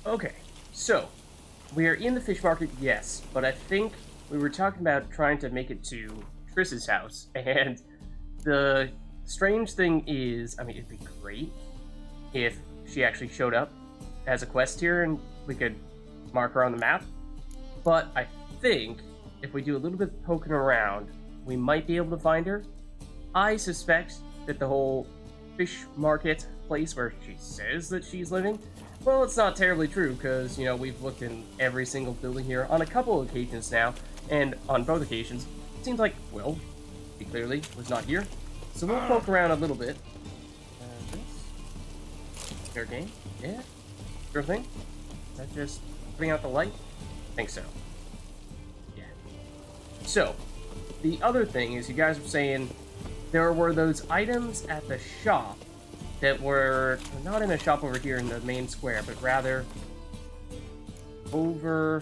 Okay, so we are in the fish market, yes, but I think we were talking about trying to make it to Triss's house, and the strange thing is, I mean, it'd be great if she actually showed up as a quest here and we could mark her on the map, but I think if we do a little bit of poking around, we might be able to find her. I suspect that the whole fish market place where she says that she's living, well, it's not terribly true because, you know, we've looked in every single building here on a couple of occasions now, and on both occasions, it seems like, well, he clearly was not here. So we'll poke around a little bit. Fair game? Yeah? Sure thing? Is that just putting out the light? I think so. Yeah. So, the other thing is you guys were saying there were those items at the shop that were not in a shop over here in the main square, but rather over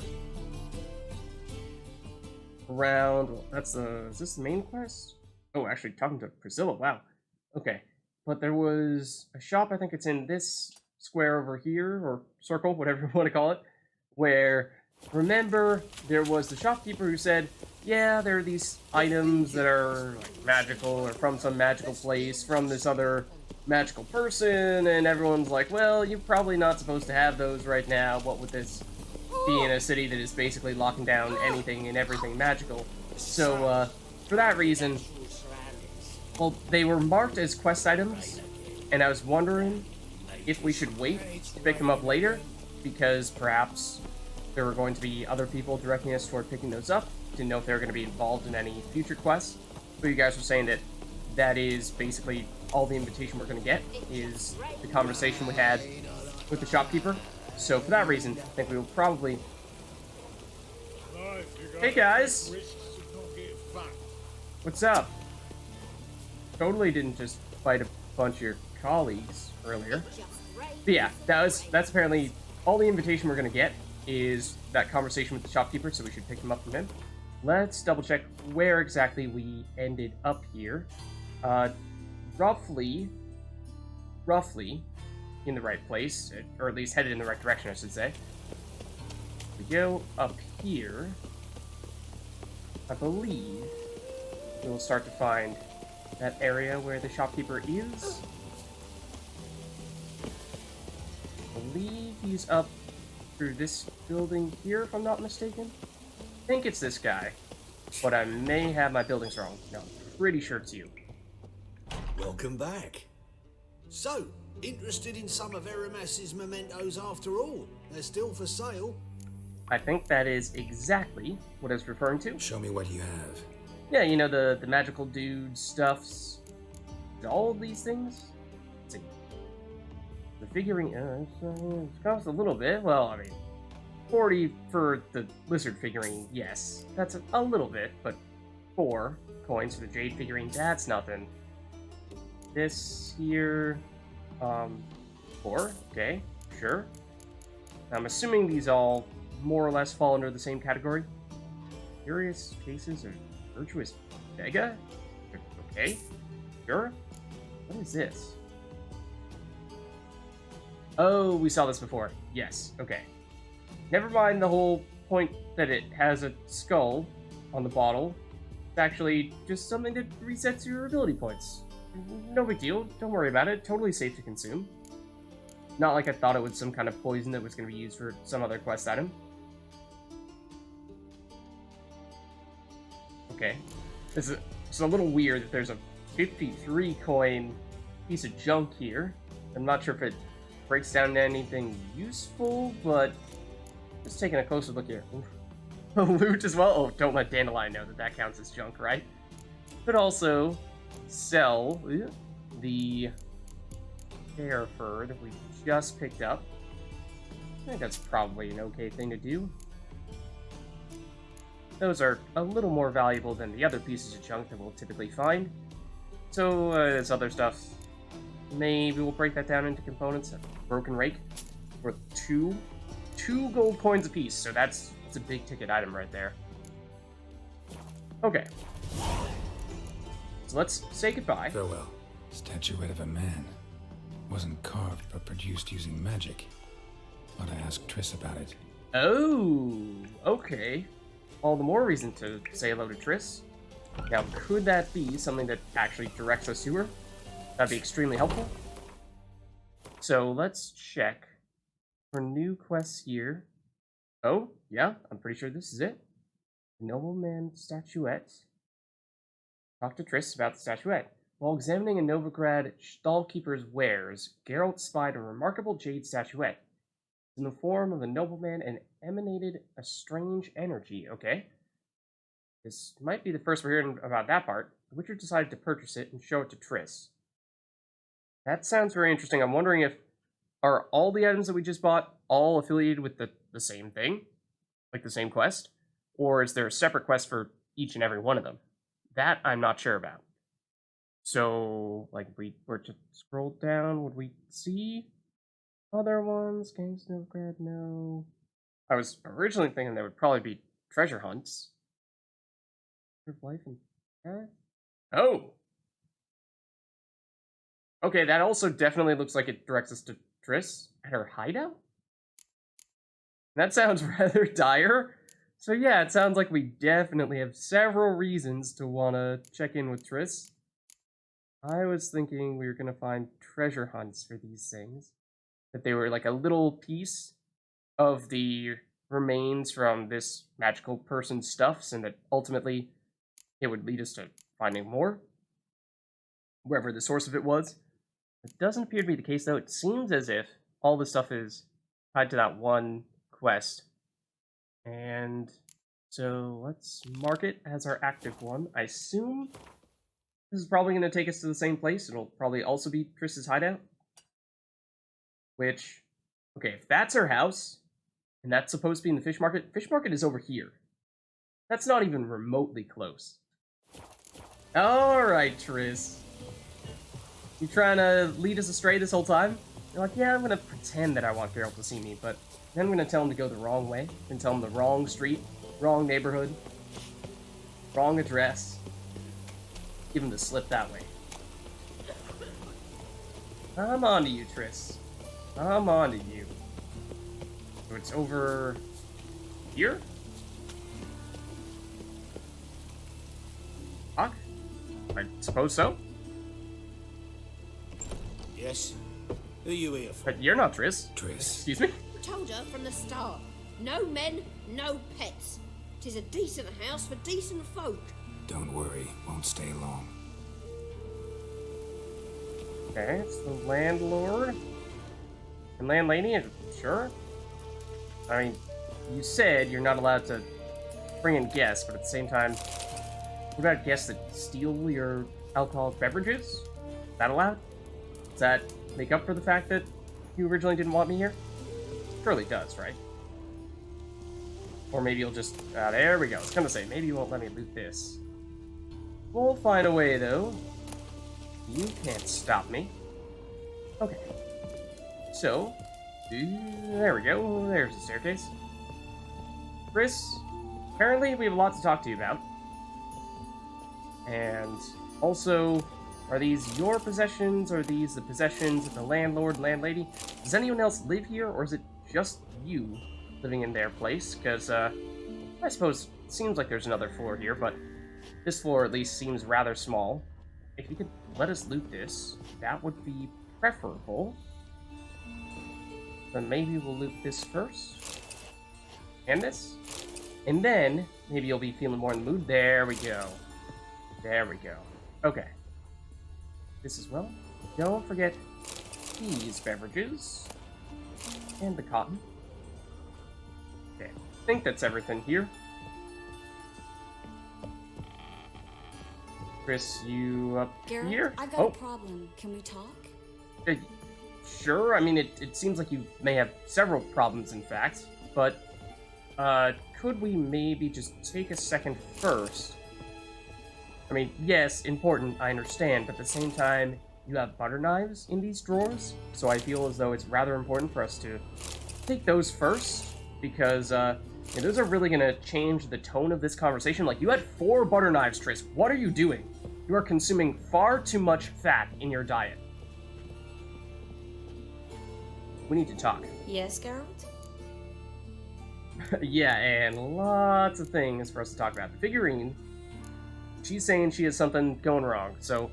around, well, that's the, is this the main quest? Oh, actually talking to Priscilla, wow. Okay, but there was a shop, I think it's in this square over here, or circle, whatever you want to call it, where, remember, there was the shopkeeper who said, yeah, there are these items that are like magical or from some magical place, from this other magical person, and everyone's like, well, you're probably not supposed to have those right now, what with this being a city that is basically locking down anything and everything magical. So, for that reason, well, they were marked as quest items, and I was wondering if we should wait to pick them up later, because perhaps there were going to be other people directing us toward picking those up. Didn't know if they were going to be involved in any future quests, but you guys were saying that that is basically all the invitation we're going to get, is the conversation we had with the shopkeeper. So for that reason, I think we will probably... Hey guys! What's up? Totally didn't just fight a bunch of your colleagues earlier. But yeah, that's apparently all the invitation we're going to get, is that conversation with the shopkeeper, so we should pick him up from him. Let's double check where exactly we ended up here. Roughly in the right place, or at least headed in the right direction, I should say. We go up here. I believe we'll start to find that area where the shopkeeper is. I believe he's up through this building here, if I'm not mistaken. I think it's this guy, but I may have my buildings wrong. No, I'm pretty sure it's you. Welcome back. So, interested in some of Aramas's mementos after all? They're still for sale. I think that is exactly what I was referring to. Show me what you have. Yeah, you know, the magical dude stuffs. All of these things? Let's see. The figurine, it costs a little bit. Well, I mean, 40 for the lizard figurine, yes. That's a little bit, but 4 coins for the jade figurine, that's nothing. This here, 4, okay, sure. I'm assuming these all more or less fall under the same category. Curious cases of virtuous Vega? Okay, sure. What is this? Oh, we saw this before. Yes, okay. Never mind the whole point that it has a skull on the bottle. It's actually just something that resets your ability points. No big deal. Don't worry about it. Totally safe to consume. Not like I thought it was some kind of poison that was going to be used for some other quest item. Okay. It's a little weird that there's a 53 coin piece of junk here. I'm not sure if it breaks down to anything useful, but just taking a closer look here. Loot as well. Oh, don't let Dandelion know that that counts as junk, right? But also sell the bear fur that we just picked up. I think that's probably an okay thing to do. Those are a little more valuable than the other pieces of junk that we'll typically find. So, this other stuff, maybe we'll break that down into components. A broken rake worth two gold coins apiece, so that's a big ticket item right there. Okay. So let's say goodbye. Farewell. Statuette of a man. Wasn't carved, but produced using magic. But I ask Triss about it. Oh, okay. All the more reason to say hello to Triss. Now, could that be something that actually directs us to her? That'd be extremely helpful. So let's check for new quests here. Oh, yeah, I'm pretty sure this is it. Nobleman statuette. Talk to Triss about the statuette. While examining a Novigrad stallkeeper's wares, Geralt spied a remarkable jade statuette. In the form of a nobleman and emanated a strange energy. Okay. This might be the first we're hearing about that part. The Witcher decided to purchase it and show it to Triss. That sounds very interesting. I'm wondering if are all the items that we just bought all affiliated with the same thing? Like the same quest? Or is there a separate quest for each and every one of them? That I'm not sure about. So, like, if we were to scroll down, would we see other ones? Gangs of Novigrad? No. I was originally thinking there would probably be treasure hunts. Life and death? Oh! Okay, that also definitely looks like it directs us to Triss at her hideout? That sounds rather dire. So yeah, it sounds like we definitely have several reasons to want to check in with Triss. I was thinking we were going to find treasure hunts for these things. That they were like a little piece of the remains from this magical person's stuffs, and that ultimately it would lead us to finding more, wherever the source of it was. It doesn't appear to be the case, though. It seems as if all this stuff is tied to that one quest. And so let's mark it as our active one. I assume this is probably going to take us to the same place. It'll probably also be Triss's hideout. Which, okay, if that's her house, and that's supposed to be in the fish market is over here. That's not even remotely close. Alright, Triss. You trying to lead us astray this whole time? You're like, yeah, I'm gonna pretend that I want Geralt to see me, but then I'm gonna tell him to go the wrong way, and tell him the wrong street, wrong neighborhood, wrong address. Give him the slip that way. I'm on to you, Triss. I'm on to you. So it's over here? Fuck? I suppose so. Yes? Who are you here for? But you're not Triss. Triss. Excuse me? Told her from the start. No men, no pets. 'Tis a decent house for decent folk. Don't worry, won't stay long. Okay, it's the landlord. And landlady, sure. I mean, you said you're not allowed to bring in guests, but at the same time, what about guests that steal your alcoholic beverages? Is that allowed? Does that make up for the fact that you originally didn't want me here? Surely does, right? Or maybe you'll just... there we go. I was gonna say, maybe you won't let me loot this. We'll find a way, though. You can't stop me. Okay. So, there we go. There's the staircase. Triss, apparently we have a lot to talk to you about. And also, are these your possessions, or are these the possessions of the landlord and landlady? Does anyone else live here, or is it just you living in their place? Because, I suppose it seems like there's another floor here, but this floor at least seems rather small. If you could let us loot this, that would be preferable. Then maybe we'll loot this first. And this. And then, maybe you'll be feeling more in the mood. There we go. There we go. Okay. This as well. Don't forget these beverages. And the cotton. Okay. I think that's everything here. Triss, you up Geralt, here? I've got a problem. Can we talk? Sure. I mean, it seems like you may have several problems, in fact. But, could we maybe just take a second first? I mean, yes, important, I understand, but at the same time, you have butter knives in these drawers, so I feel as though it's rather important for us to take those first, because, those are really gonna change the tone of this conversation. Like, you had 4 butter knives, Triss. What are you doing? You are consuming far too much fat in your diet. We need to talk. Yes, Geralt? Yeah, and lots of things for us to talk about. The figurine, she's saying she has something going wrong, so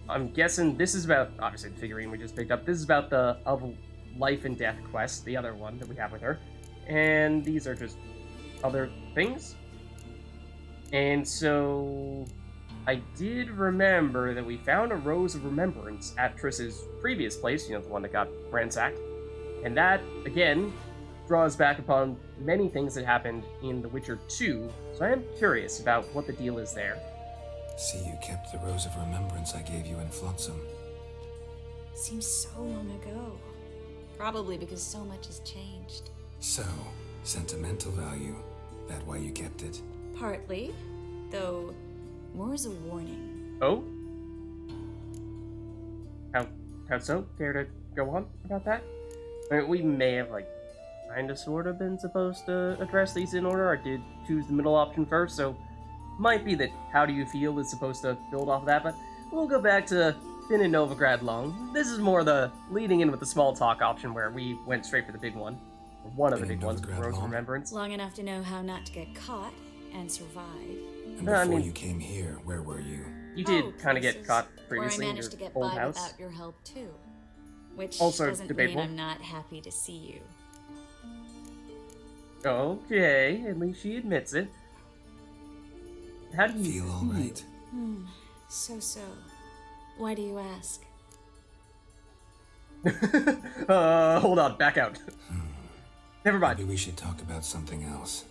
I'm guessing this is about, obviously, the figurine we just picked up. This is about the Of Life and Death quest, the other one that we have with her. And these are just other things. And so I did remember that we found a Rose of Remembrance at Triss's previous place, the one that got ransacked. And that, again, draws back upon many things that happened in The Witcher 2, so I am curious about what the deal is there. See, you kept the Rose of Remembrance I gave you in Flotsam. Seems so long ago. Probably because so much has changed. So, sentimental value. That why you kept it? Partly, though more as a warning. Oh? How so? Care to go on about that? I mean, we may have, kind of sort of been supposed to address these in order. I did choose the middle option first, so might be that how do you feel is supposed to build off of that, but we'll go back to been in Novigrad long. This is more the leading in with the small talk option where we went straight for the big one. Or one of the big ones, Rose of Remembrance. Long enough to know how not to get caught and survive. And before you came here, where were you? You did kind of get caught previously where I in managed your to get old by house. without your help too. Which Also doesn't debatable. mean I'm not happy to see you. Okay, at least she admits it. How do you Feel all right? So. Why do you ask? Hold on, back out. Never mind. Maybe we should talk about something else.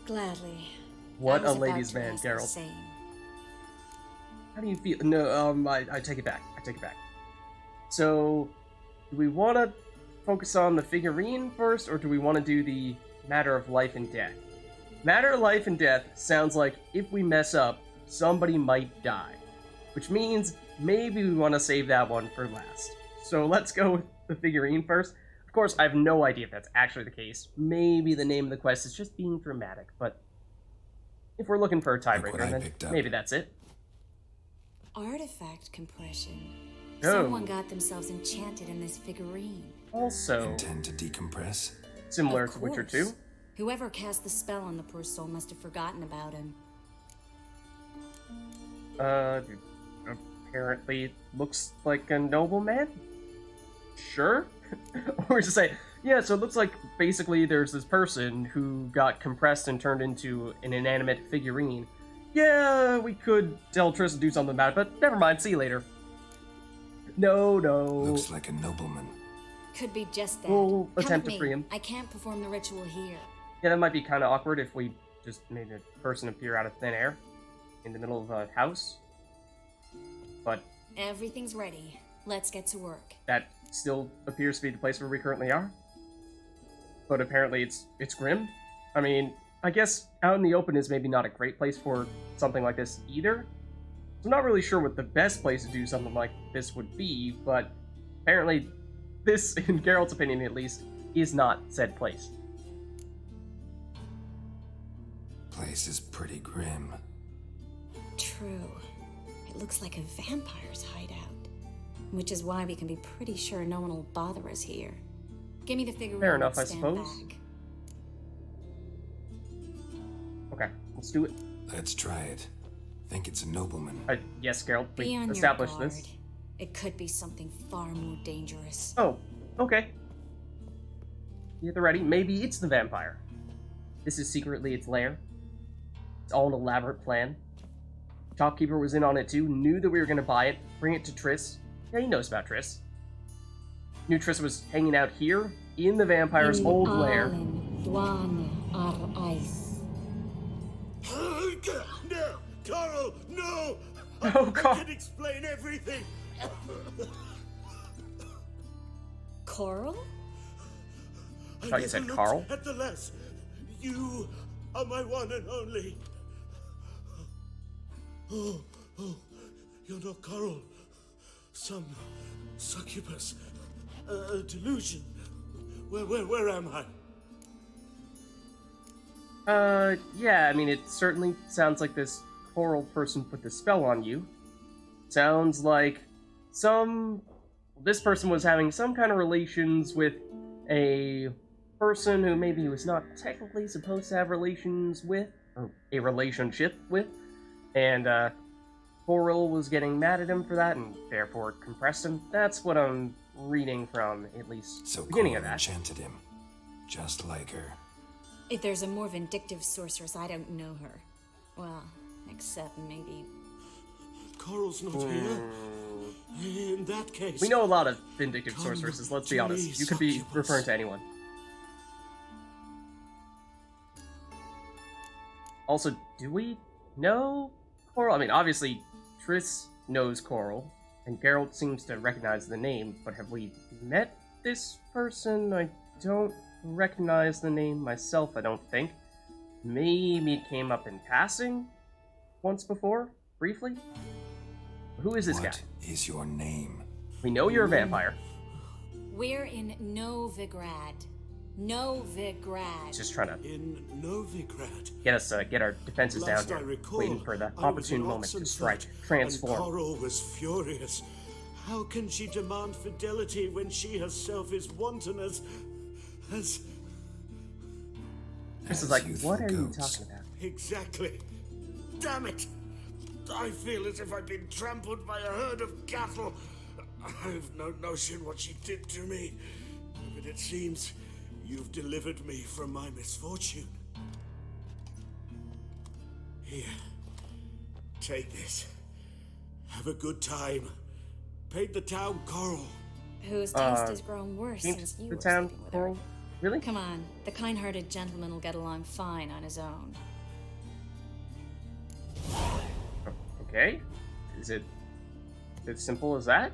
Gladly. What I was a about ladies' to man, ask the Geralt. same. How do you feel? No, I take it back. I take it back. So, do we want to focus on the figurine first, or do we want to do the matter of life and death? Matter of life and death sounds like if we mess up, somebody might die. Which means maybe we want to save that one for last. So let's go with the figurine first. Of course, I have no idea if that's actually the case. Maybe the name of the quest is just being dramatic, but if we're looking for a tiebreaker, then maybe that's it. Artifact compression. Oh. Someone got themselves enchanted in this figurine. Also, Intend to decompress? similar Of to Witcher course. 2. Whoever cast the spell on the poor soul must have forgotten about him. Apparently looks like a nobleman? Sure? Or just say, yeah, so it looks like basically there's this person who got compressed and turned into an inanimate figurine. Yeah, we could tell Triss to do something about it, but never mind, see you later. No. Looks like a nobleman. Could be just that. We'll Come attempt with to me. free him. I can't perform the ritual here. Yeah, that might be kind of awkward if we just made a person appear out of thin air in the middle of a house. But Everything's ready. Let's get to work. that still appears to be the place where we currently are. But apparently it's grim. I mean, I guess out in the open is maybe not a great place for something like this either. So I'm not really sure what the best place to do something like this would be, but apparently this, in Geralt's opinion at least, is not said place. Place is pretty grim. True. It looks like a vampire's hideout. Which is why we can be pretty sure no one will bother us here. Give me the figurine. Fair enough, and I stand suppose. back. Okay, let's do it. Let's try it. Think it's a nobleman. Yes, Geralt, Be we on your established guard. this. It could be something far more dangerous. Oh, okay. Be at the ready. Maybe it's the vampire. This is secretly its lair. It's all an elaborate plan. Shopkeeper was in on it too, knew that we were going to buy it, bring it to Triss. Yeah, he knows about Triss. Knew Triss was hanging out here, in the vampire's old lair. No, Carl, no! Oh, I God. can explain everything. Coral? I thought you said never looked Carl. At the less, you are my one and only. Oh, you're not Carl. Some succubus, a delusion. Where am I? Yeah, I mean, it certainly sounds like this coral person put the spell on you. Sounds like this person was having some kind of relations with a person who maybe he was not technically supposed to have relations with, or a relationship with, and Coral was getting mad at him for that and therefore compressed him. That's what I'm reading from, at least So the beginning Coral of that. enchanted him, just like her. If there's a more vindictive sorceress, I don't know her. Well, except maybe... Coral's not here. In that case... We know a lot of vindictive Come sorceresses, let's to be honest. me, You could be succubus. referring to anyone. Also, do we know Coral? I mean, obviously, Triss knows Coral, and Geralt seems to recognize the name, but have we met this person? I don't recognize the name myself, I don't think. Maybe it came up in passing once before, briefly? Who is this guy? What is your name? We know you're a vampire. We're in Novigrad. Novigrad. Just trying to In Novigrad. get our defenses down Last I here, recall, waiting for the I was opportune in moment to Oxenford, strike, And transform. Coral was furious. How can she demand fidelity when she herself is wanton as... This As is like, youthful what are you goats. talking about? Exactly. Damn it! I feel as if I've been trampled by a herd of cattle. I've no notion what she did to me, but it seems you've delivered me from my misfortune. Here, take this. Have a good time. Paint the town coral. Whose taste has grown worse Paint since you the were town sleeping with her. coral? Really? Come on, the kind-hearted gentleman will get along fine on his own. Okay. Is it as simple as that?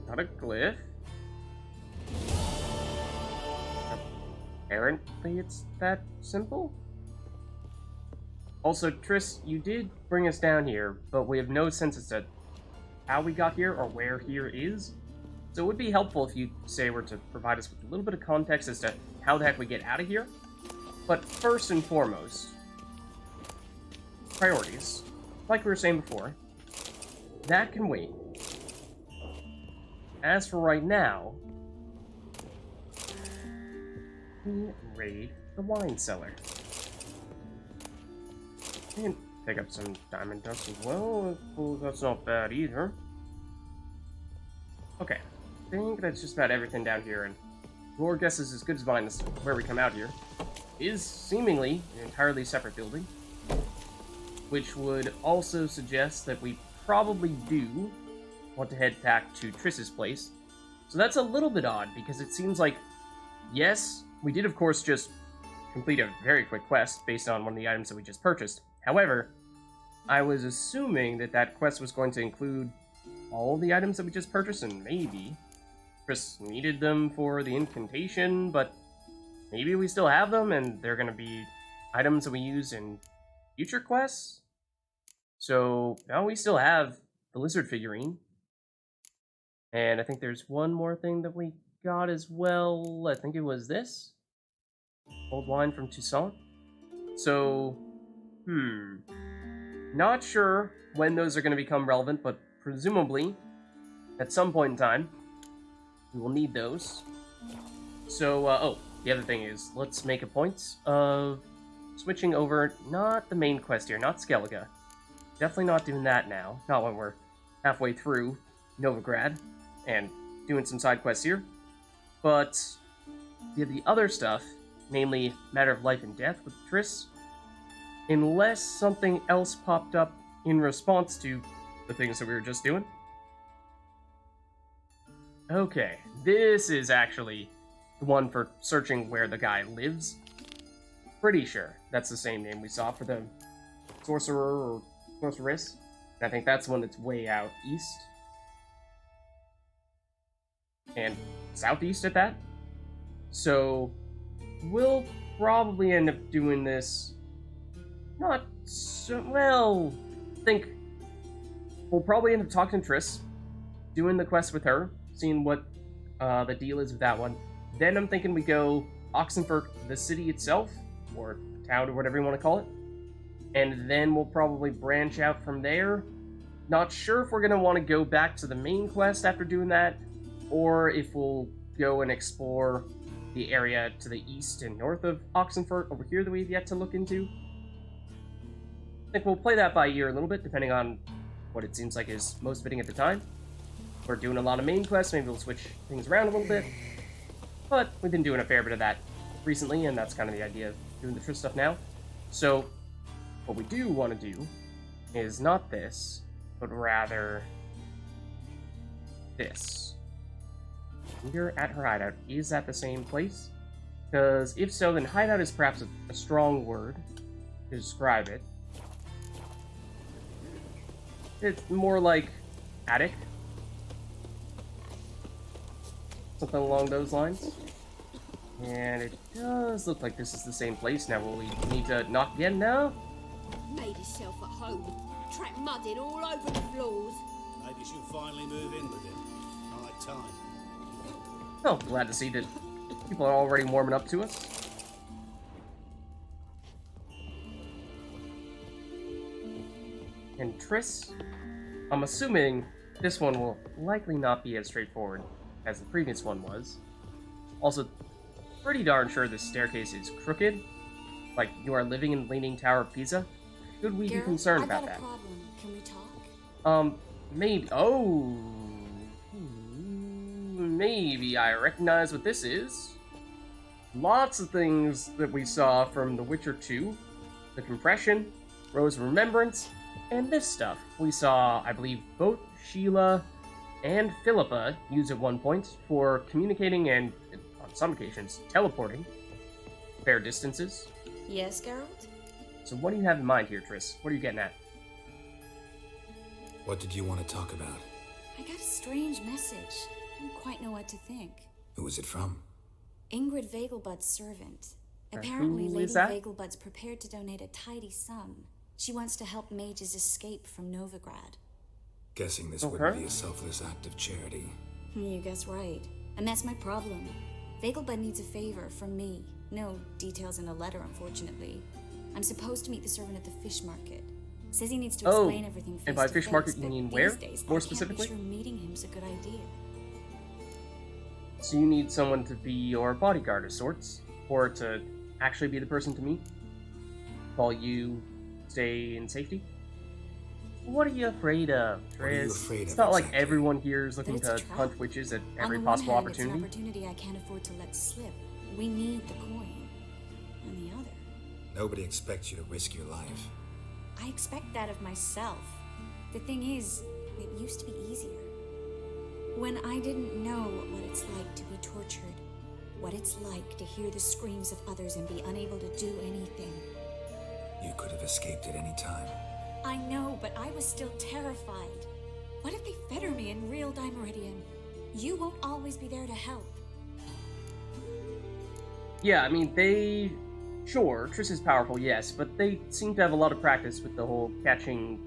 Not a glyph. Apparently it's that simple. Also, Triss, you did bring us down here, but we have no sense as to how we got here or where here is. So it would be helpful if you, say, were to provide us with a little bit of context as to how the heck we get out of here. But first and foremost, priorities. Like we were saying before, that can wait. As for right now, we raid the wine cellar. And pick up some diamond dust as well. Well, that's not bad either. Okay, I think that's just about everything down here, and your guess is as good as mine as to where we come out here. Is seemingly an entirely separate building, which would also suggest that we probably do want to head back to Triss's place. So that's a little bit odd, because it seems like, yes, we did of course just complete a very quick quest based on one of the items that we just purchased. However, I was assuming that that quest was going to include all the items that we just purchased, and maybe Triss needed them for the incantation, but maybe we still have them, and they're going to be items that we use in future quests. So now we still have the lizard figurine. And I think there's one more thing that we got as well. I think it was this. Old wine from Toussaint. So, not sure when those are going to become relevant, but presumably, at some point in time, we will need those. So, oh, the other thing is, let's make a point of switching over, not the main quest here, not Skellige. Definitely not doing that now. Not when we're halfway through Novigrad and doing some side quests here. But the other stuff, namely Matter of Life and Death with Triss, unless something else popped up in response to the things that we were just doing. Okay, this is actually the one for searching where the guy lives. Pretty sure that's the same name we saw for the sorcerer or sorceress. And I think that's the one that's way out east. And southeast at that. So we'll probably end up doing this not so well. I think we'll probably end up talking to Triss, doing the quest with her, seeing what the deal is with that one. Then I'm thinking we go Oxenfurt, the city itself, or town, or whatever you want to call it. And then we'll probably branch out from there. Not sure if we're going to want to go back to the main quest after doing that, or if we'll go and explore the area to the east and north of Oxenfurt over here that we've yet to look into. I think we'll play that by ear a little bit, depending on what it seems like is most fitting at the time. If we're doing a lot of main quests, maybe we'll switch things around a little bit. But we've been doing a fair bit of that recently, and that's kind of the idea of doing the Triss stuff now. So, what we do want to do is not this, but rather this. We're at her hideout. Is that the same place? Because if so, then hideout is perhaps a strong word to describe it. It's more like attic. Something along those lines. And it does look like this is the same place. Now, will we need to knock again now? Made himself at home. Trapped mud in all over the floors. Maybe she'll finally move in with him. Right time. Oh, glad to see that people are already warming up to us. And Triss, I'm assuming this one will likely not be as straightforward as the previous one was. Also, pretty darn sure this staircase is crooked. Like you are living in the Leaning Tower of Pisa. Should we be concerned about that? I've got a problem. Can we talk? Maybe. Oh. Maybe I recognize what this is. Lots of things that we saw from The Witcher 2. The compression, Rose of Remembrance, and this stuff. We saw, I believe, both Sheila and Philippa use at one point for communicating and, on some occasions, teleporting fair distances. Yes, Geralt? So what do you have in mind here, Triss? What are you getting at? What did you want to talk about? I got a strange message. I don't quite know what to think. Who was it from? Ingrid Vegelbud's servant. Who Apparently, Lady is that? Vegelbud's prepared to donate a tidy sum. She wants to help mages escape from Novigrad. Guessing this Okay. wouldn't be a selfless act of charity. You guess right. And that's my problem. Vegelbud needs a favor from me. No details in the letter, unfortunately. I'm supposed to meet the servant at the fish market. Says he needs to Oh, explain everything face and by to fish face, market you but mean these where? days, More I specifically? can't be sure meeting him's a good idea. So you need someone to be your bodyguard of sorts, or to actually be the person to meet, while you stay in safety? What are you afraid of, Triss? What are you afraid It's of, not like exactly? everyone here is looking That it's to a trap. hunt witches at every On the one possible hand, It's an opportunity. opportunity I can't afford to let slip. We need the coin. On the other, Nobody expects you to risk your life. I expect that of myself. The thing is, it used to be easier. When I didn't know what it's like to be tortured, what it's like to hear the screams of others and be unable to do anything. You could have escaped at any time. I know, but I was still terrified. What if they fetter me in real Dimeridian? You won't always be there to help. Yeah, I mean, Sure, Triss is powerful, yes, but they seem to have a lot of practice with the whole catching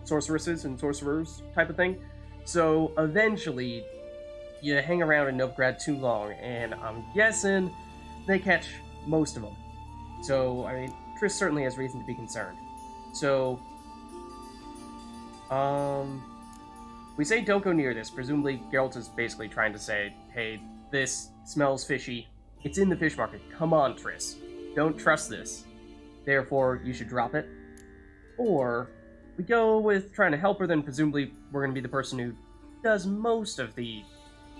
sorceresses and sorcerers type of thing. So eventually, you hang around in Novigrad too long, and I'm guessing they catch most of them. So, I mean, Triss certainly has reason to be concerned. So, we say don't go near this. Presumably, Geralt is basically trying to say, hey, this smells fishy. It's in the fish market. Come on, Triss. Don't trust this. Therefore, you should drop it. Or, we go with trying to help her, then presumably we're going to be the person who does most of the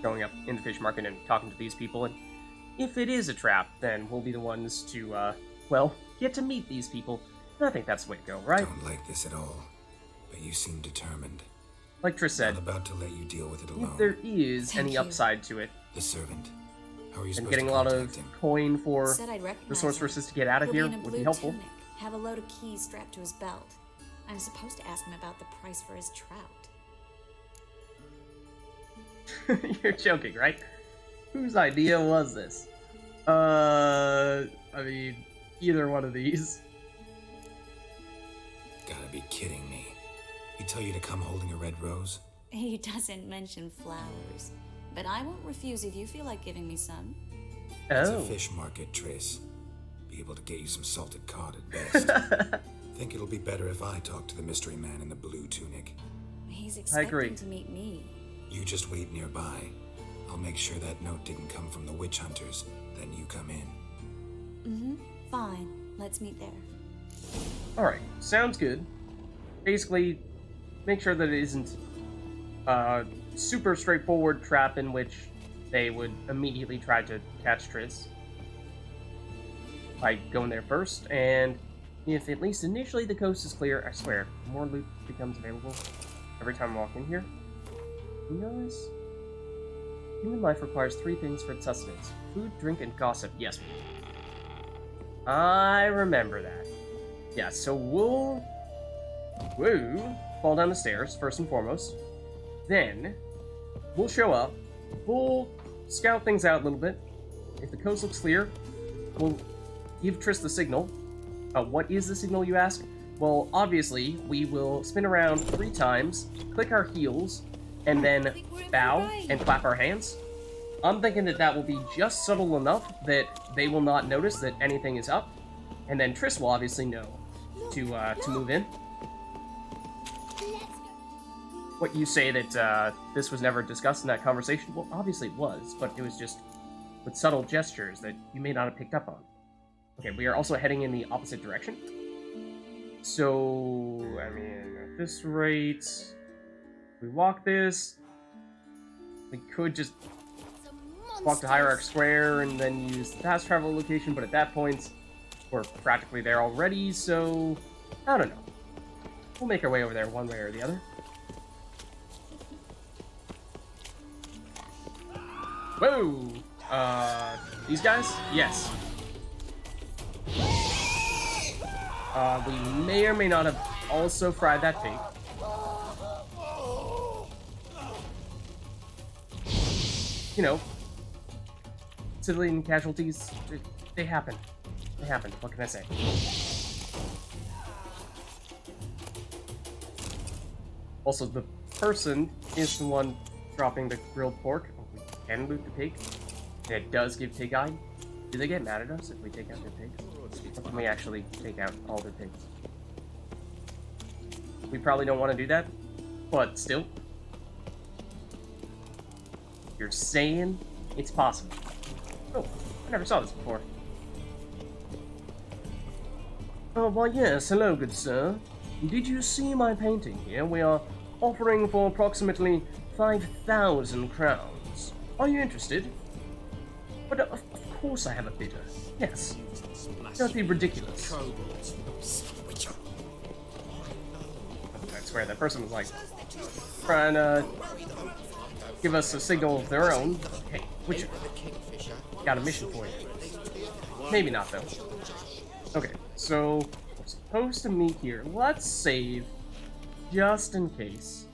going up in the fish market and talking to these people. And if it is a trap, then we'll be the ones to, well, get to meet these people. And I think that's the way to go, right? Don't like this at all, but you seem determined. Like Triss said, Not about to let you deal with it if alone. there is Thank any you. upside to it, The servant. How are you and supposed getting to a lot of contact him? coin for Said I'd the recognize sorceresses him. to get out of He'll here be in a would blue be helpful. tunic, have a load of keys strapped to his belt. I'm supposed to ask him about the price for his trout. You're joking, right? Whose idea was this? I mean, either one of these. Gotta be kidding me. He tell you to come holding a red rose? He doesn't mention flowers, but I won't refuse if you feel like giving me some. It's a Oh. fish market, Triss. Be able to get you some salted cod at best. Think it'll be better if I talk to the mystery man in the blue tunic. He's agree. expecting to meet me. You just wait nearby. I'll make sure that note didn't come from the witch hunters. Then you come in. Fine. Let's meet there. Alright, sounds good. Basically, make sure that it isn't a super straightforward trap in which they would immediately try to catch Triss by going there first, and if at least initially the coast is clear, I swear, more loot becomes available every time I walk in here. You know this? Human life requires 3 things for its sustenance: food, drink, and gossip. Yes. I remember that. Yeah, so we'll fall down the stairs, first and foremost. Then, we'll show up. We'll scout things out a little bit. If the coast looks clear, we'll give Triss the signal. What is the signal, you ask? Well, obviously, we will spin around 3 times, click our heels, and then bow and clap our hands. I'm thinking that that will be just subtle enough that they will not notice that anything is up, and then Triss will obviously know to move in. What, you say that this was never discussed in that conversation? Well, obviously it was, but it was just with subtle gestures that you may not have picked up on. Okay, we are also heading in the opposite direction. So, I mean, at this rate, we walk this. We could just walk to Hierarch Square and then use the fast travel location, but at that point, we're practically there already, so I don't know. We'll make our way over there one way or the other. Whoa! These guys? Yes. We may or may not have also fried that pig. You know, civilian casualties, they happen. They happen, what can I say? Also, the person is the one dropping the grilled pork. We can loot the pig, and it does give pig eye. Do they get mad at us if we take out their pigs? Or can we actually take out all their pigs? We probably don't want to do that, but still. You're saying it's possible. Oh, I never saw this before. Oh, why yes, hello, good sir. Did you see my painting here? We are offering for approximately 5,000 crowns. Are you interested? But of course I have a bidder. Yes. Don't be ridiculous. I swear, that person was like trying to give us a signal of their own. Hey, Witcher, got a mission for you. Maybe not, though. Okay, so we're supposed to meet here. Let's save, just in case.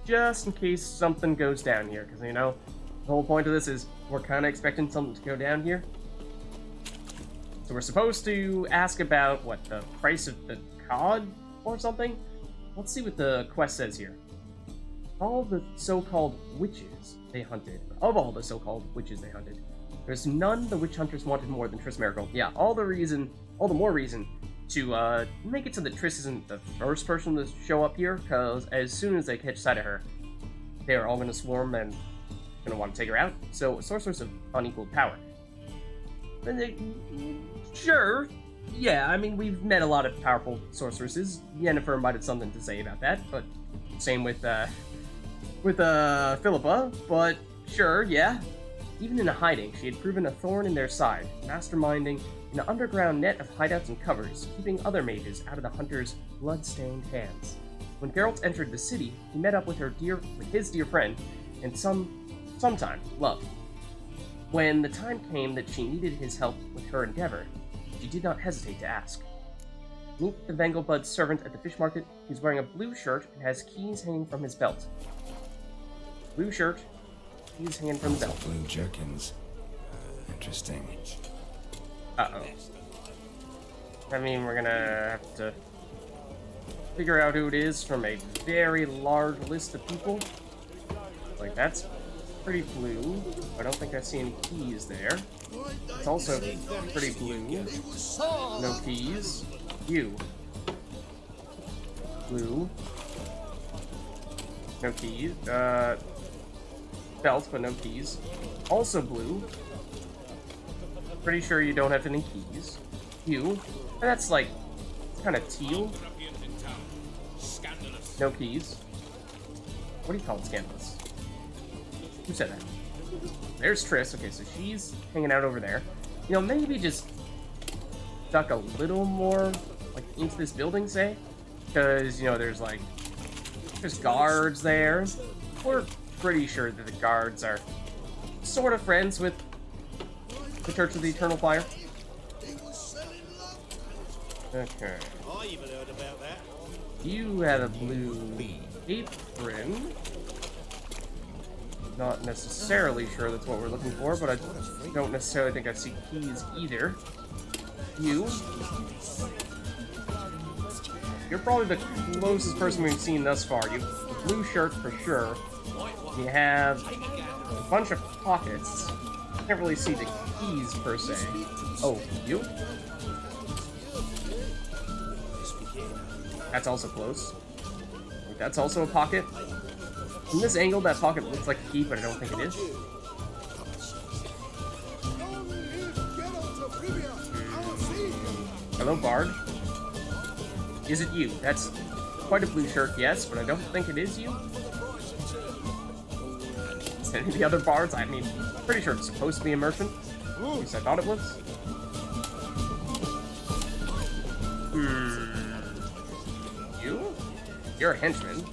Just in case something goes down here, because, you know, the whole point of this is we're kind of expecting something to go down here. So we're supposed to ask about, what, the price of the cod or something? Let's see what the quest says here. All the so-called witches they hunted, of all the so-called witches they hunted, there's none the witch hunters wanted more than Triss Merigold. Yeah, all the more reason to make it so that Triss isn't the first person to show up here, because as soon as they catch sight of her, they're all going to swarm and going to want to take her out. So, sorcerers of unequaled power. And they, sure, yeah, I mean, we've met a lot of powerful sorceresses. Yennefer might have something to say about that, but same with Philippa, but sure, yeah. Even in hiding, she had proven a thorn in their side, masterminding an underground net of hideouts and covers, keeping other mages out of the hunter's blood-stained hands. When Geralt entered the city, he met up with his dear friend, and sometime, love. When the time came that she needed his help with her endeavor, she did not hesitate to ask. Meet the Vengelbud's servant at the fish market. He's wearing a blue shirt and has keys hanging from his belt. Blue shirt, keys hanging from the belt. Blue jerkins. Interesting. Uh-oh. I mean, we're gonna have to figure out who it is from a very large list of people. Like, that's pretty blue. I don't think I see any keys there. It's also pretty blue. No keys. You. Blue. No keys. belt, but no keys. Also blue. Pretty sure you don't have any keys. You. That's like kind of teal. No keys. What do you call it? Scandalous. Who said that? There's Triss. Okay, so she's hanging out over there. You know, maybe just duck a little more, like, into this building, say? Because, you know, there's guards there. We're pretty sure that the guards are sort of friends with the Church of the Eternal Fire. Okay. I even heard about that. You had a blue apron. Not necessarily sure that's what we're looking for, but I don't necessarily think I see keys either. You're probably the closest person we've seen thus far. You have a blue shirt for sure. You have a bunch of pockets. Can't really see the keys per se. Oh, you? That's also close. That's also a pocket. From this angle, that pocket looks like a key, but I don't think it is. Hello, Bard. Is it you? That's quite a blue shirt, yes, but I don't think it is you. Is it any of the other bards? I mean, pretty sure it's supposed to be a merchant. At least I thought it was. You? You're a henchman.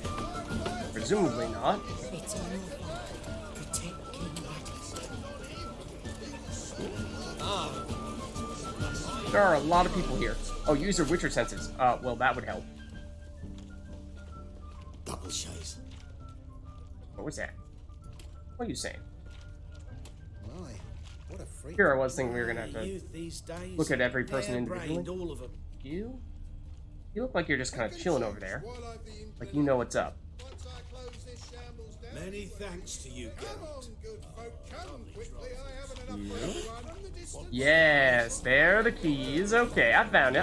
Presumably not. There are a lot of people here. Oh, use your Witcher senses. Well, that would help. Double shows. What was that? What are you saying? My, what a freak. Here I was thinking we were gonna have to Youth these days, look at every person individually. harebrained, all of them. You look like you're just kind of chilling over there. Like you know what's up. Many thanks to you, Geralt. Yes, there are the keys. Okay, I found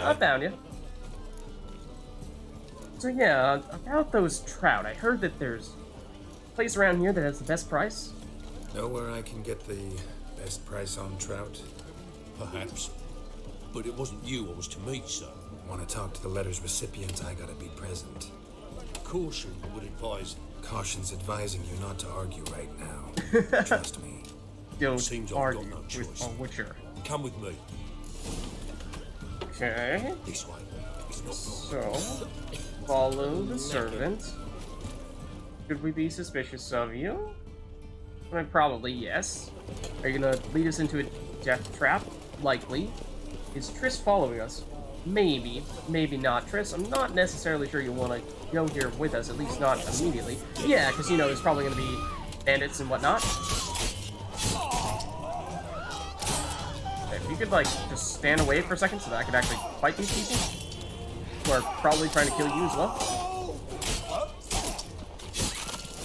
you. So yeah, about those trout. I heard that there's a place around here that has the best price. Know where I can get the best price on trout? Perhaps. But it wasn't you I was to meet, sir. Want to talk to the letter's recipient, I gotta be present. Caution would advise. Caution's advising you not to argue right now. Trust me. Don't Seems I've argue got no with choice. a Witcher. Come with me. Okay, This way. It's not far. so follow the servant. Should we be suspicious of you? I mean, probably yes. Are you gonna lead us into a death trap? Likely. Is Triss following us? Maybe. Maybe not. Triss, I'm not necessarily sure you want to go here with us, at least not immediately. Yeah, because, you know, there's probably going to be bandits and whatnot. If you could, like, just stand away for a second so that I could actually fight these people, who are probably trying to kill you as well.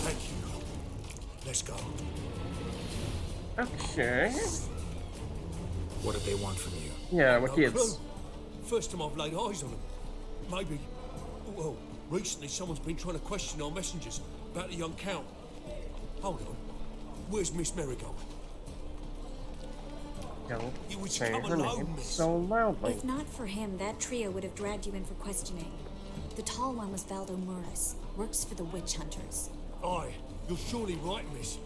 Thank you. Let's go. Okay. What do they want from you? Yeah, what No kids? clue. First time I've laid eyes on them. Maybe. Well, recently someone's been trying to question our messengers about the young count. Hold on. Where's Miss Marigold? Don't You would say come her alone, name miss. so loudly. If not for him, that trio would have dragged you in for questioning. The tall one was Valdo Muris, works for the witch hunters. Aye, you're surely right, miss.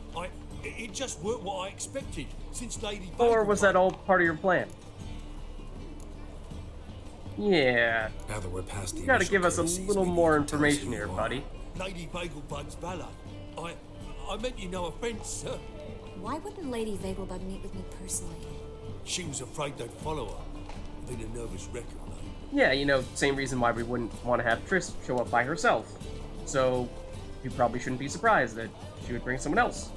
It just weren't what I expected, since Lady Or was that Vegelbud- all part of your plan? Yeah. Now that we're past the You gotta initial give us a courtesies, little maybe more you can tell us who information you here, are. buddy. Lady Vegelbud's valet. I meant you no offence, sir. Why wouldn't Lady Vegelbud meet with me personally? She was afraid they'd follow her. Been a nervous wreck of late. Yeah, you know, same reason why we wouldn't want to have Triss show up by herself. So, you probably shouldn't be surprised that she would bring someone else.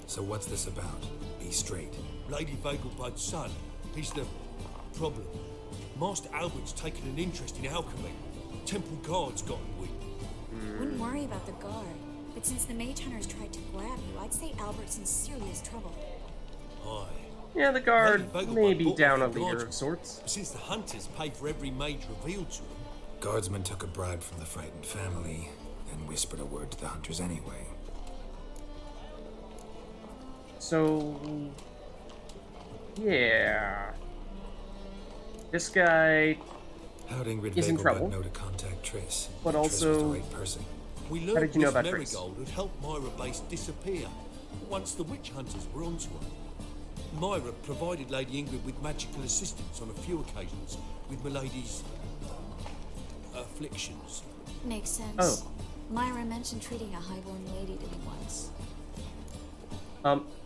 So what's this about? Be straight. Lady Vegelbud's son, he's the problem. Master Albert's taken an interest in alchemy. Temple guards gotten weak. Wouldn't worry about the guard, but since the mage hunters tried to grab you, I'd say Albert's in serious trouble. Aye. Yeah, the guard Lady Vegelbud may be bought down a off the leader guards, of sorts. Since the hunters paid for every mage revealed to them. Guardsmen took a bribe from the frightened family and whispered a word to the hunters anyway. So, yeah. This guy, How'd Ingrid He's in Vegelbud trouble. know to contact Triss? But Triss was also- the right person. We How learned did you know Miss about Triss? Marigold had helped Myra Base disappear once the witch hunters were onto her. Myra provided Lady Ingrid with magical assistance on a few occasions with Milady's afflictions. Makes sense. Oh. Myra mentioned treating a highborn lady to me once.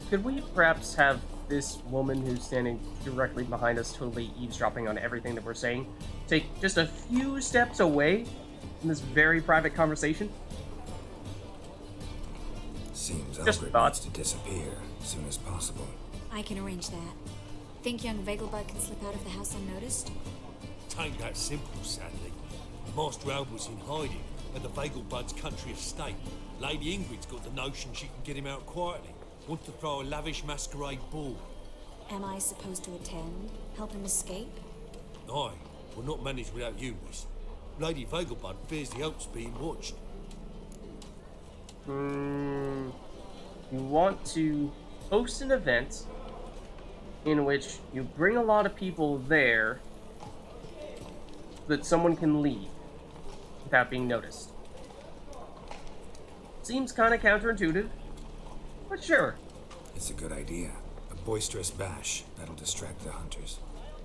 could we perhaps have this woman who's standing directly behind us, totally eavesdropping on everything that we're saying, take just a few steps away from this very private conversation? Seems Just Albert thought. needs to disappear as soon as possible. I can arrange that. Think young Vegelbud can slip out of the house unnoticed? Tain't that simple, sadly. Master Albert's in hiding at the Vegelbud's country estate. Lady Ingrid's got the notion she can get him out quietly. Wants to throw a lavish masquerade ball. Am I supposed to attend? Help him escape? Aye, will not manage without you, miss. Lady Vegelbud fears the help's being watched. You want to host an event in which you bring a lot of people there so that someone can leave without being noticed. Seems kind of counterintuitive, but sure. It's a good idea. A boisterous bash that'll distract the hunters.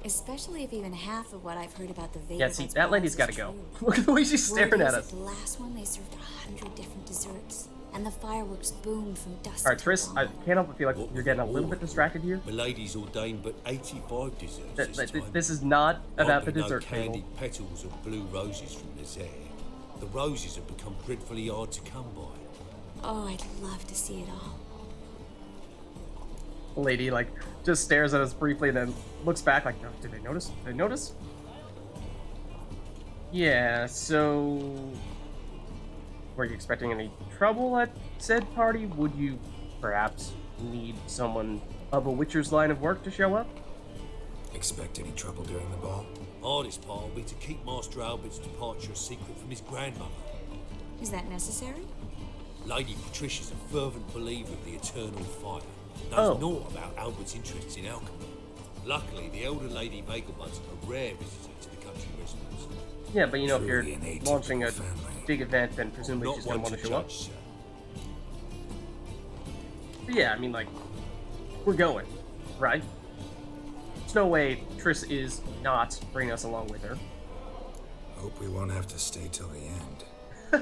Especially if even half of what I've heard about the Vegelbud's Yeah, see, that lady's balls got to is go. true. Look at the way she's staring Word at is, us. at the last one, they served 100 different desserts, and the fireworks boomed from dusk Alright, till Triss, I dawn. can't help but feel like What you're getting a with little war, bit distracted here. Milady's ordained but 85 desserts this time. This is not about the Hardly dessert no table. candied petals of blue roses from Nazaire. The roses have become dreadfully hard to come by. Oh, I'd love to see it all. The lady, like, just stares at us briefly and then looks back like, oh, did they notice? Did they notice? Yeah, so... Were you expecting any trouble at said party? Would you perhaps need someone of a Witcher's line of work to show up? Expect any trouble during the ball? Hardest part will be to keep Master Albert's departure a secret from his grandmother. Is that necessary? Lady Patricia's a fervent believer of the eternal fire. Oh. Knows naught about Albert's interests in alchemy. Luckily, the elder Lady Vegelbud's a rare visitor to the country residence. Yeah, but you know, if you're Truly an atypical launching a family. big event, then presumably Not she's going to one want to to show up. judge, sir. But yeah, I mean, like, we're going, right? There's no way Triss is not bringing us along with her. Hope we won't have to stay till the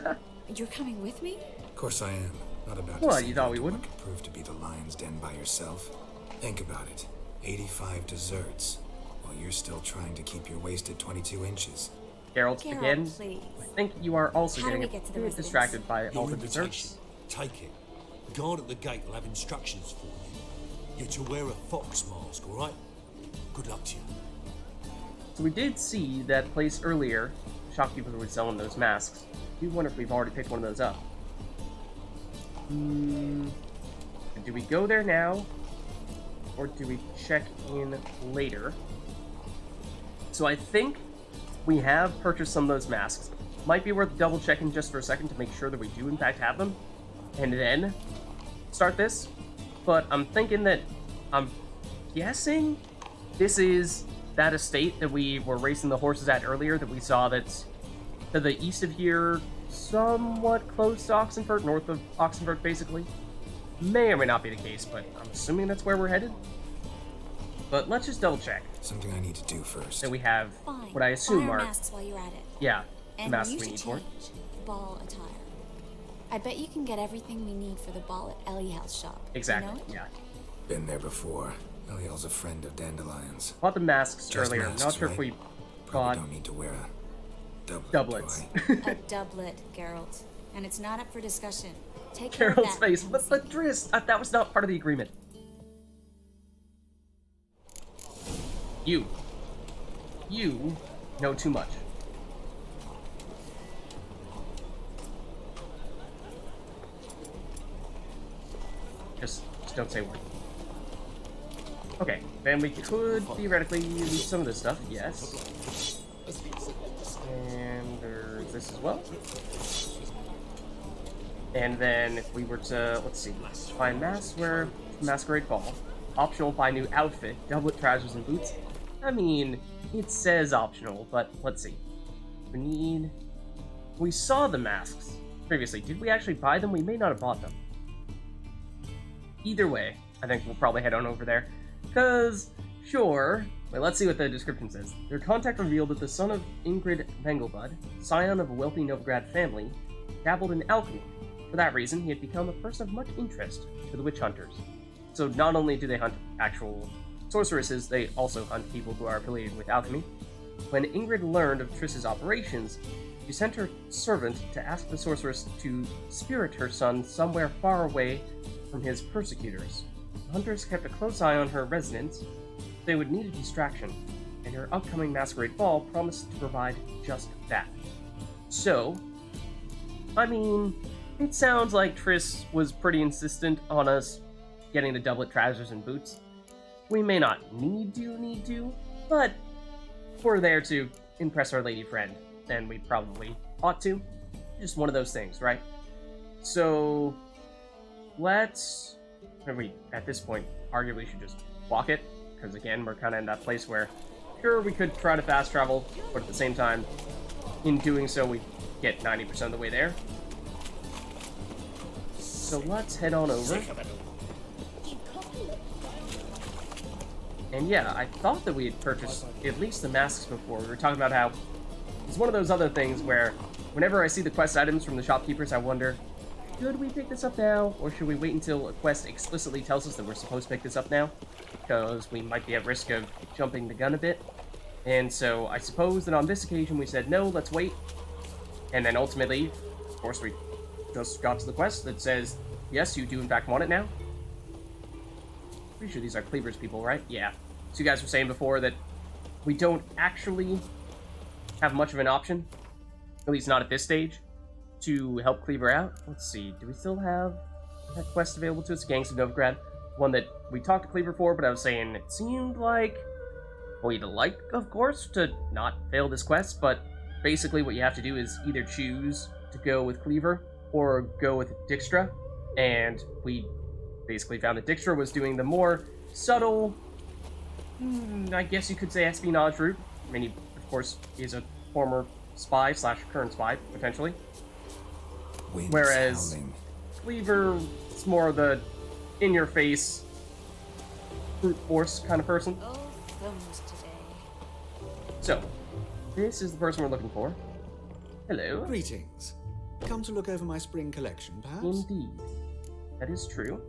end. You're coming with me? Of course I am. Not about What, to you sink thought we into wouldn't? what could prove to be the lion's den by yourself. Think about it. 85 desserts, while you're still trying to keep your waist at 22 inches. Geralt, Geralt, again, please. I think you are also How do getting we a get to the bit residence? distracted by all Your the invitation. desserts. Take it. The guard at the gate will have instructions for you. You're to wear a fox mask, all right? Good luck to you. So we did see that place earlier. Shopkeeper was selling those masks. I do wonder if we've already picked one of those up. Do we go there now? Or do we check in later? So I think we have purchased some of those masks. Might be worth double checking just for a second to make sure that we do in fact have them. And then start this. But I'm thinking that, I'm guessing this is that estate that we were racing the horses at earlier, that we saw that's to the east of here, somewhat close to Oxenfurt, north of Oxenfurt basically. May or may not be the case, but I'm assuming that's where we're headed. But let's just double check Something I need to do first. that we have Fine. what I assume Buy our are, masks while you're at it. yeah, the And masks you we should need for it. change ball attire. I bet you can get everything we need for the ball at Eliel's shop. Exactly, You know it? yeah. Been there before. Eliel's a friend of Dandelion's. Bought the masks Just earlier. masks, Not sure if right? we Probably bought don't need to wear a doublet. doublets. do I? A doublet, Geralt. And it's not up for discussion. Take care of Carol's that. face. and But see. Driss, that was not part of the agreement. You know too much. Just don't say a word. Okay, then we could theoretically use some of this stuff, yes. And there's this as well. And then if we were to, let's see, find masks, where Masquerade Ball. Optional buy new outfit, doublet, trousers, and boots. I mean, it says optional, but let's see. We saw the masks previously. Did we actually buy them? We may not have bought them. Either way, I think we'll probably head on over there. Because, sure. Wait, let's see what the description says. Their contact revealed that the son of Ingrid Vengelbud, scion of a wealthy Novigrad family, dabbled in alchemy. For that reason, he had become a person of much interest to the witch hunters. So not only do they hunt actual sorceresses, they also hunt people who are affiliated with alchemy. When Ingrid learned of Triss's operations, she sent her servant to ask the sorceress to spirit her son somewhere far away from his persecutors. The hunters kept a close eye on her residence. They would need a distraction, and her upcoming masquerade ball promised to provide just that. So, I mean, it sounds like Triss was pretty insistent on us getting the doublet, trousers, and boots. We may not need to, but if we're there to impress our lady friend, then we probably ought to. Just one of those things, right? So, at this point, arguably should just walk it, because again, we're kind of in that place where, sure, we could try to fast travel, but at the same time, in doing so, we get 90% of the way there. So let's head on over. And yeah, I thought that we had purchased at least the masks before. We were talking about how it's one of those other things where whenever I see the quest items from the shopkeepers, I wonder, should we pick this up now, or should we wait until a quest explicitly tells us that we're supposed to pick this up now? Because we might be at risk of jumping the gun a bit. And so I suppose that on this occasion we said, no, let's wait. And then ultimately, of course, we just got to the quest that says, yes, you do in fact want it now. Pretty sure these are Cleaver's people, right? Yeah. So you guys were saying before that we don't actually have much of an option, at least not at this stage, to help Cleaver out. Let's see, do we still have that quest available to us? Gangs of Novigrad. One that we talked to Cleaver for, but I was saying it seemed like we'd like, of course, to not fail this quest, but basically what you have to do is either choose to go with Cleaver or go with Dijkstra, and we basically found that Dijkstra was doing the more subtle, I guess you could say, espionage route. I mean, he, of course, is a former spy / current spy, potentially. Winds Whereas howling. Cleaver is more the in-your-face, brute force kind of person. Oh, thumbs today. So, this is the person we're looking for. Hello. Greetings. Come to look over my spring collection, perhaps? Indeed. That is true.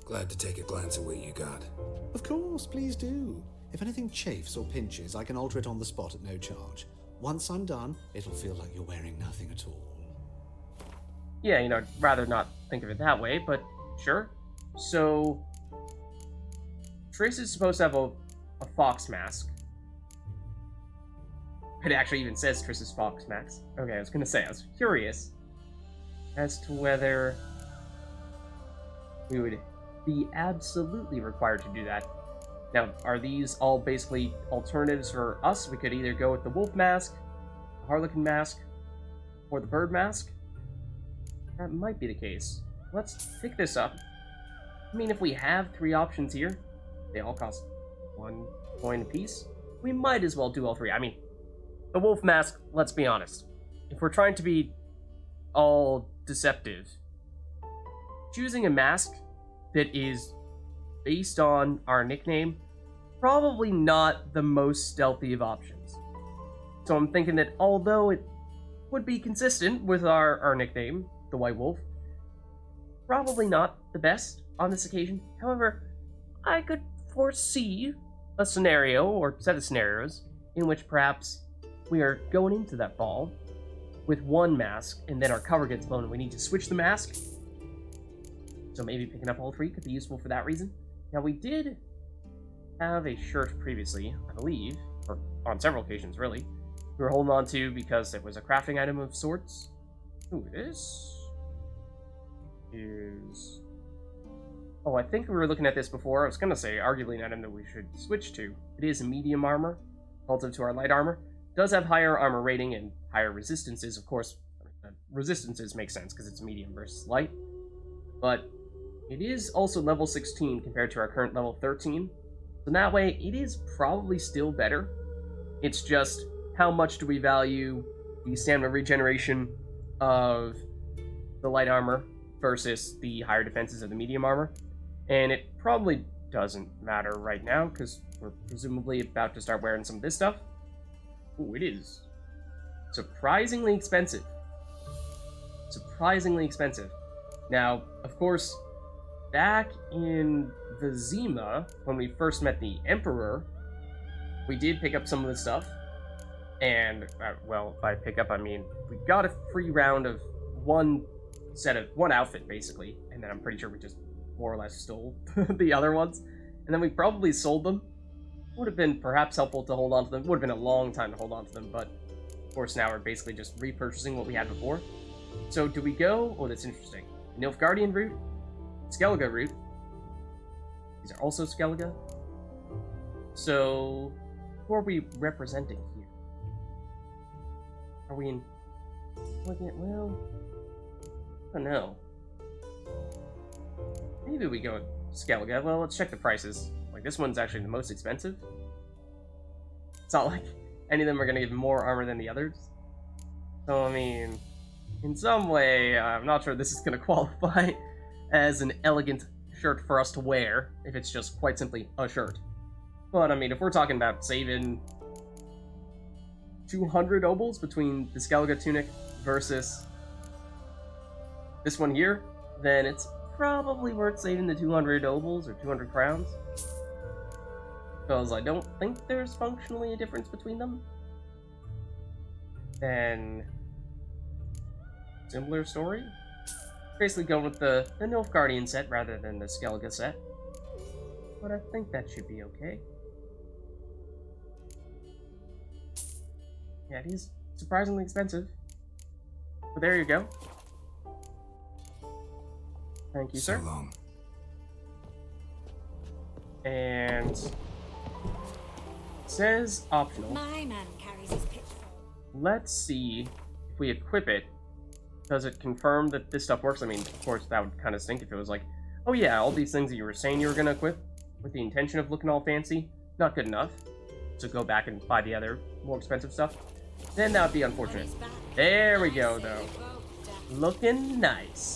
Glad to take a glance at what you got. Of course, please do. If anything chafes or pinches, I can alter it on the spot at no charge. Once I'm done, it'll feel like you're wearing nothing at all. Yeah, you know, I'd rather not think of it that way, but sure. So, Triss is supposed to have a fox mask. It actually even says Triss's fox mask. Okay, I was gonna say, I was curious as to whether we would be absolutely required to do that. Now, are these all basically alternatives for us? We could either go with the wolf mask, the harlequin mask, or the bird mask. That might be the case. Let's pick this up. I mean, if we have 3 options here, they all cost 1 coin apiece, we might as well do all 3. I mean, the wolf mask, let's be honest. If we're trying to be all deceptive, choosing a mask that is based on our nickname, probably not the most stealthy of options. So I'm thinking that although it would be consistent with our nickname, the White Wolf, probably not the best on this occasion. However, I could foresee a scenario, or set of scenarios, in which perhaps we are going into that ball with 1 mask, and then our cover gets blown and we need to switch the mask. So maybe picking up all 3 could be useful for that reason. Now, we did have a shirt previously, I believe, or on several occasions, really. We were holding on to because it was a crafting item of sorts. Ooh, this is... Oh, I think we were looking at this before. I was going to say, arguably an item that we should switch to. It is medium armor, relative to our light armor. It does have higher armor rating and higher resistances, of course. Resistances make sense because it's medium versus light. But it is also level 16 compared to our current level 13. So that way, it is probably still better. It's just, how much do we value the stamina regeneration of the light armor versus the higher defenses of the medium armor? And it probably doesn't matter right now, because we're presumably about to start wearing some of this stuff. Ooh, it is surprisingly expensive. Surprisingly expensive. Now, of course, back in Vizima, when we first met the Emperor, we did pick up some of this stuff. And, well, by pick up, I mean, we got a free round of one outfit, basically. And then I'm pretty sure we just more or less stole the other ones. And then we probably sold them. Would have been perhaps helpful to hold on to them. Would have been a long time to hold on to them, but of course now we're basically just repurchasing what we had before. So do we go? Oh, that's interesting. Nilfgaardian route, Skellige route. These are also Skellige. So who are we representing here? Are we in? Well, I don't know. Maybe we go with Skellige. Well, let's check the prices. Like, this one's actually the most expensive. It's not like any of them are going to give more armor than the others. So, I mean, in some way, I'm not sure this is going to qualify as an elegant shirt for us to wear, if it's just quite simply a shirt. But, I mean, if we're talking about saving 200 obols between the Skellige tunic versus this one here, then it's probably worth saving the 200 obols or 200 crowns. Because I don't think there's functionally a difference between them. Then, similar story. Basically going with the Nilfgaardian set rather than the Skellige set. But I think that should be okay. Yeah, it is surprisingly expensive. But there you go. Thank you, sir. So long. And it says optional. My man carries his pitchfork. Let's see if we equip it. Does it confirm that this stuff works? I mean, of course, that would kind of stink if it was like, oh yeah, all these things that you were saying you were going to equip with the intention of looking all fancy, not good enough. So go back and buy the other more expensive stuff. Then that would be unfortunate. There we go, though. Looking nice.